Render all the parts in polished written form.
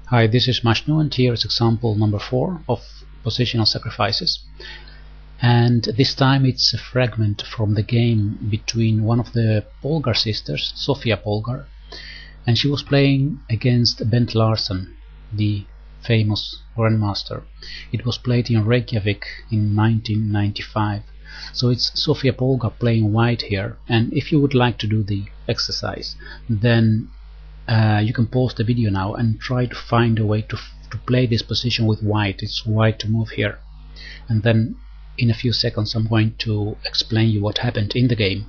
Hi, this is Mashnu, and here is example number 4 of positional sacrifices. And this time it's a fragment from the game between one of the Polgar sisters, Sofia Polgar, and she was playing against Bent Larsen, the famous grandmaster. It was played in Reykjavik in 1995. So it's Sofia Polgar playing white here, and if you would like to do the exercise, then you can pause the video now and try to find a way to play this position with white. It's white to move here, and then in a few seconds I'm going to explain you what happened in the game.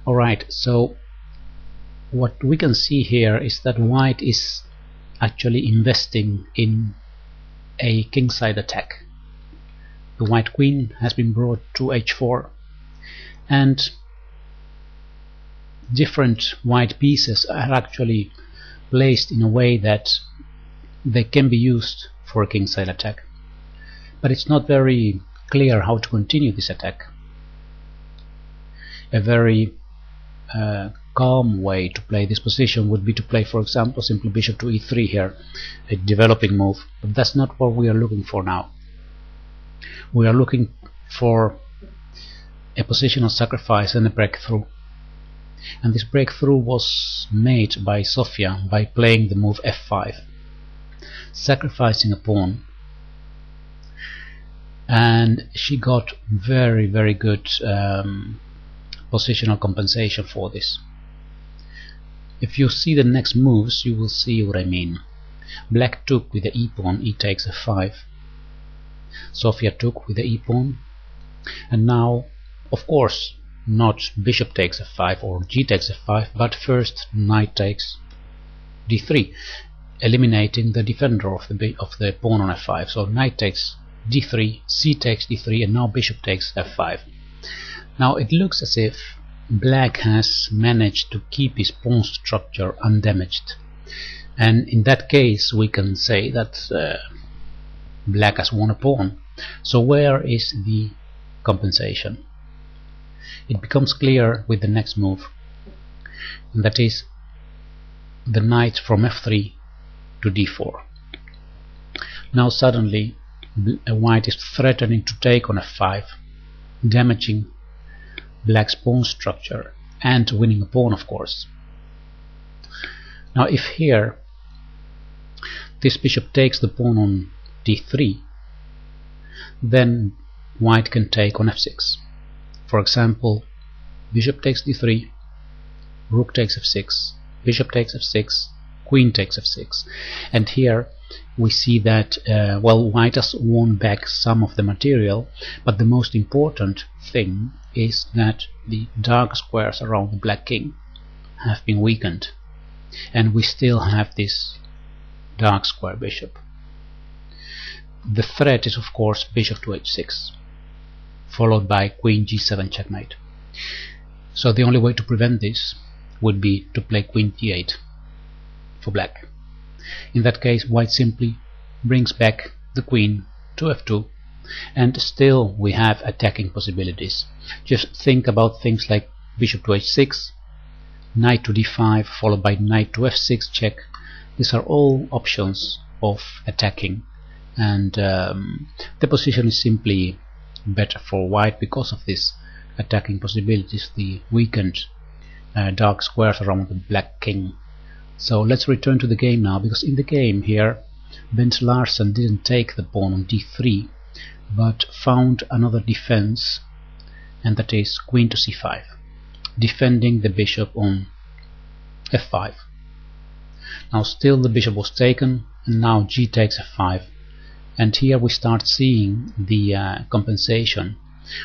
Alright, so what we can see here is that white is actually investing in a kingside attack. The white queen has been brought to h4, and different white pieces are actually placed in a way that they can be used for a kingside attack, but it's not very clear how to continue this attack. A very calm way to play this position would be to play, for example, simply bishop to e3 here, a developing move, but that's not what we are looking for now. We are looking for a positional sacrifice and a breakthrough. And this breakthrough was made by Sofia by playing the move f5, sacrificing a pawn, and she got very good positional compensation for this. If you see the next moves, you will see what I mean. Black took with the e-pawn, e takes f5. Sofia took with the e-pawn, and now, of course, not bishop takes f5 or g takes f5, but first knight takes d3, eliminating the defender of the pawn on f5. So knight takes d3, c takes d3, and now bishop takes f5. Now it looks as if black has managed to keep his pawn structure undamaged, and in that case we can say that black has won a pawn. So where is the compensation? It becomes clear with the next move, and that is the knight from f3 to d4. Now suddenly white is threatening to take on f5, damaging black's pawn structure and winning a pawn, of course. Now if here this bishop takes the pawn on d3, then white can take on f6. For example, bishop takes d3, rook takes f6, bishop takes f6, queen takes f6, and here we see that well, white has won back some of the material, but the most important thing is that the dark squares around the black king have been weakened, and we still have this dark square bishop. The threat is, of course, bishop to h6, followed by queen g7 checkmate. So the only way to prevent this would be to play queen d8 for black. In that case, white simply brings back the queen to f2, and still we have attacking possibilities. Just think about things like bishop to h6, knight to d5, followed by knight to f6 check. These are all options of attacking, and the position is simply better for white because of this attacking possibilities, the weakened dark squares around the black king. So let's return to the game now, because in the game here Bent Larsen didn't take the pawn on d3, but found another defense, and that is queen to c5, defending the bishop on f5. Now still the bishop was taken, and now g takes f5, and here we start seeing the compensation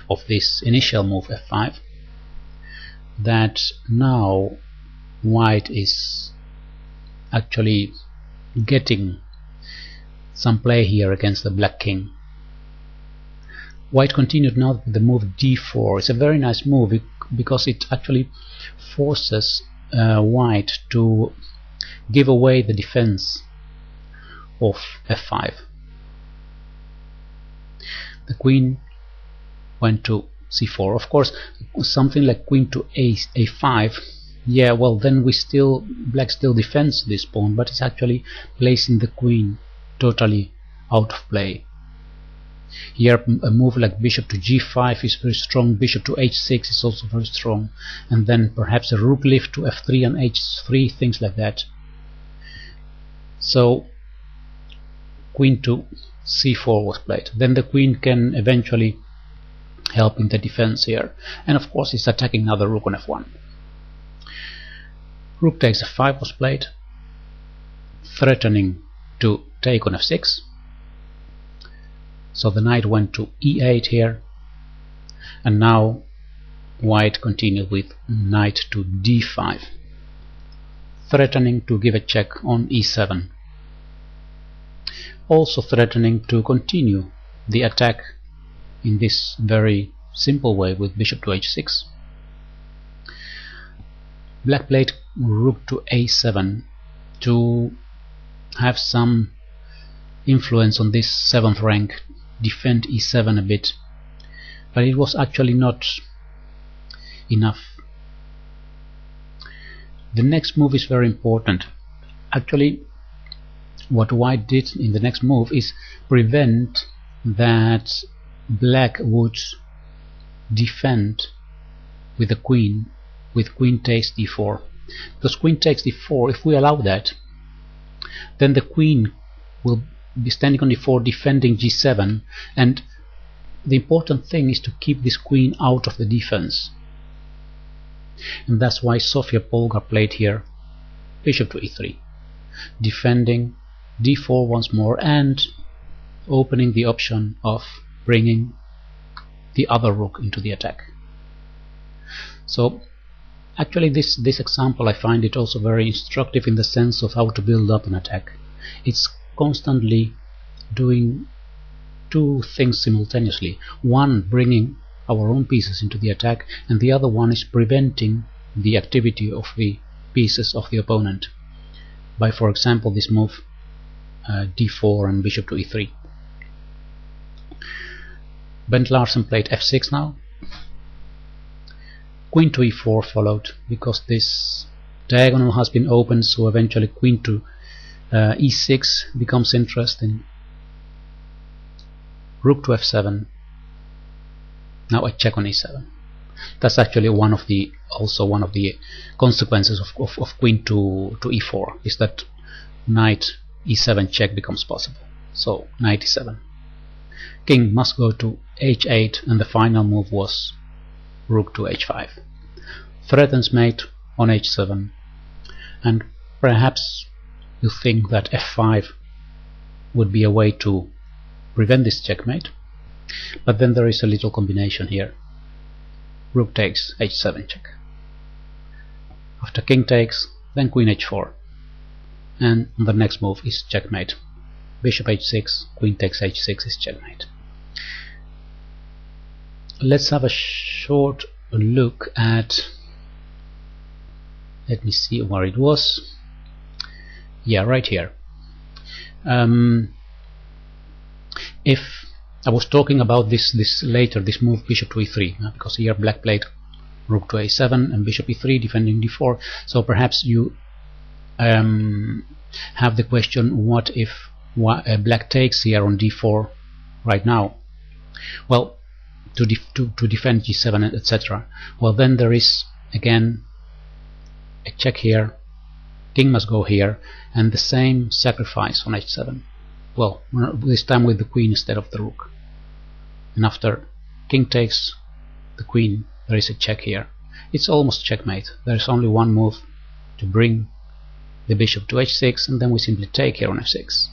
of this initial move f5, that now white is actually getting some play here against the black king. White continued now with the move d4. It's a very nice move because it actually forces white to give away the defense of f5. The queen went to c4. Of course, something like queen to a5 Yeah, well, then black still defends this pawn, but it's actually placing the queen totally out of play. Here a move like bishop to g5 is very strong, bishop to h6 is also very strong, and then perhaps a rook lift to f3 and h3, things like that. So queen to c4 was played. Then the queen can eventually help in the defense here, and of course it's attacking now the rook on f1. Rook takes f5 was played, threatening to take on f6. So the knight went to e8 here, and now white continued with knight to d5, threatening to give a check on e7, also threatening to continue the attack in this very simple way with bishop to h6. Black played rook to a7 to have some influence on this 7th rank, defend e7 a bit, but it was actually not enough. The next move is very important. Actually, what white did in the next move is prevent that black would defend with the queen, with queen takes d4, because queen takes d4, if we allow that, then the queen will be standing on d4 defending g7, and the important thing is to keep this queen out of the defense, and that's why Sofia Polgar played here bishop to e3, defending d4 once more and opening the option of bringing the other rook into the attack. So actually this example, I find it also very instructive in the sense of how to build up an attack. It's constantly doing two things simultaneously. One, bringing our own pieces into the attack, and the other one is preventing the activity of the pieces of the opponent by, for example, this move d4 and bishop to e3. Bent Larsen played f6 now. Queen to e4 followed, because this diagonal has been opened, so eventually queen to e6 becomes interesting. Rook to f7. Now a check on e7. That's actually also one of the consequences of queen to e4, is that knight e7 check becomes possible. So knight e7. King must go to h8, and the final move was rook to h5. Threatens mate on h7, and perhaps you think that f5 would be a way to prevent this checkmate, but then there is a little combination here. Rook takes h7 check. After king takes, then queen h4, and the next move is checkmate. Bishop h6, queen takes h6 is checkmate. Let's have a short look at, let me see where it was. Yeah, right here. If I was talking about this later, this move bishop to e3, because here black played rook to a7 and bishop e3 defending d4, so perhaps you have the question, what if black takes here on d4 right now? Well, to defend g7, etc. Well, then there is again a check here, king must go here, and the same sacrifice on h7. Well, this time with the queen instead of the rook. And after king takes the queen, there is a check here. It's almost checkmate. There is only one move to bring the bishop to h6, and then we simply take here on f6.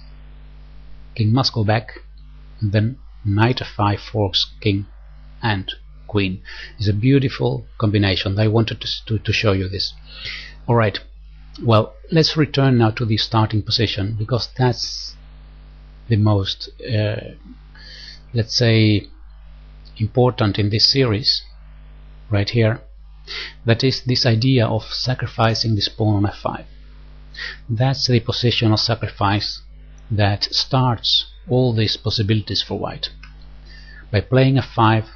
King must go back, and then knight f5 forks king and queen. Is a beautiful combination. I wanted to show you this. Alright, well, let's return now to the starting position, because that's the most let's say important in this series right here. That is this idea of sacrificing this pawn on f5. That's the positional sacrifice that starts all these possibilities for white. By playing f5,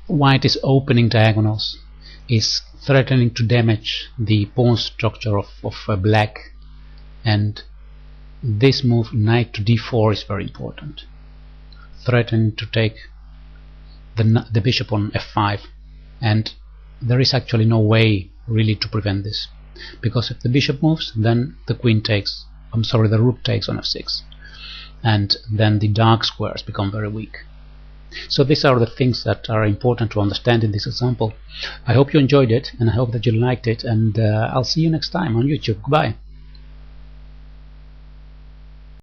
white is opening diagonals. is threatening to damage the pawn structure of black, and this move knight to d4 is very important, threatening to take the bishop on f5, and there is actually no way really to prevent this, because if the bishop moves, then the the rook takes on f6, and then the dark squares become very weak. So these are the things that are important to understand in this example. I hope you enjoyed it, and I hope that you liked it, and I'll see you next time on YouTube. Goodbye.